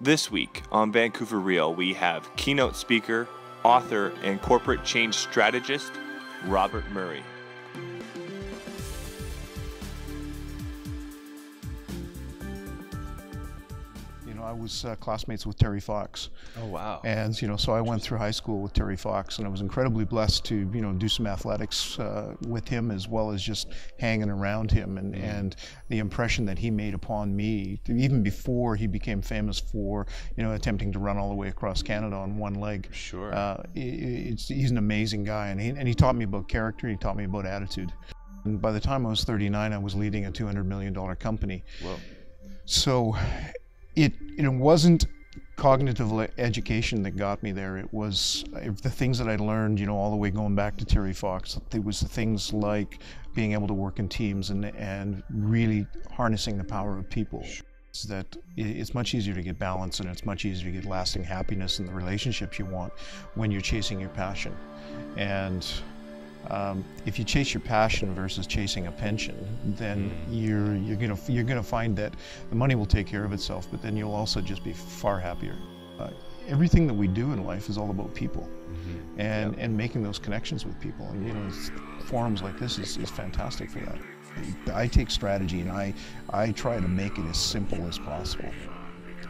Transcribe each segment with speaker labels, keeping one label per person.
Speaker 1: This week on Vancouver Real, we have keynote speaker, author, and corporate change strategist, Robert Murray.
Speaker 2: I was classmates with Terry Fox.
Speaker 1: Oh, wow.
Speaker 2: And, so I went through high school with Terry Fox, and I was incredibly blessed to, do some athletics with him, as well as just hanging around him, and the impression that he made upon me, even before he became famous for, attempting to run all the way across Canada on one leg.
Speaker 1: Sure.
Speaker 2: He's an amazing guy, and he taught me about character, he taught me about attitude. And by the time I was 39, I was leading a $200 million company.
Speaker 1: Whoa.
Speaker 2: So it wasn't cognitive education that got me there. It was the things that I learned, all the way going back to Terry Fox. It was the things like being able to work in teams and really harnessing the power of people. It's that it's much easier to get balance, and it's much easier to get lasting happiness in the relationships you want when you're chasing your passion. And if you chase your passion versus chasing a pension, then you're gonna find that the money will take care of itself, but then you'll also just be far happier. Everything that we do in life is all about people, and making those connections with people. And forums like this is fantastic for that. I take strategy and I try to make it as simple as possible.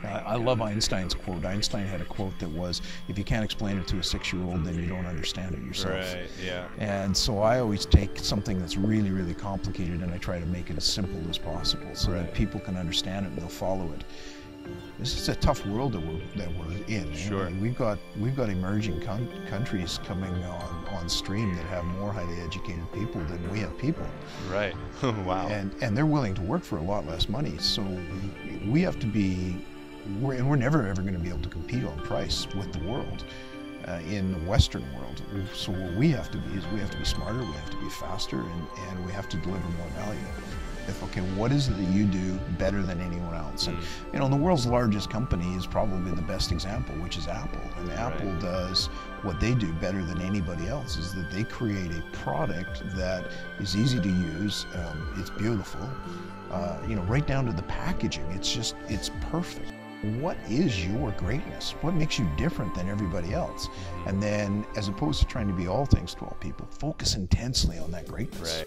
Speaker 2: I love Einstein's quote. Einstein had a quote that was, if you can't explain it to a 6-year-old, then you don't understand it yourself.
Speaker 1: Right, yeah.
Speaker 2: And so I always take something that's really, really complicated, and I try to make it as simple as possible so that people can understand it and they'll follow it. This is a tough world that we're in.
Speaker 1: Sure.
Speaker 2: We've got emerging countries coming on stream that have more highly educated people than we have people.
Speaker 1: Right. Wow.
Speaker 2: And they're willing to work for a lot less money. So we have to be, and we're never ever going to be able to compete on price with the world in the Western world. So what we have to be is we have to be smarter, we have to be faster, and we have to deliver more value. Okay, what is it that you do better than anyone else? And the world's largest company is probably the best example, which is Apple. And Apple does what they do better than anybody else, is that they create a product that is easy to use, it's beautiful, right down to the packaging. It's perfect. What is your greatness? What makes you different than everybody else? And then, as opposed to trying to be all things to all people, focus intensely on that greatness.
Speaker 1: Right.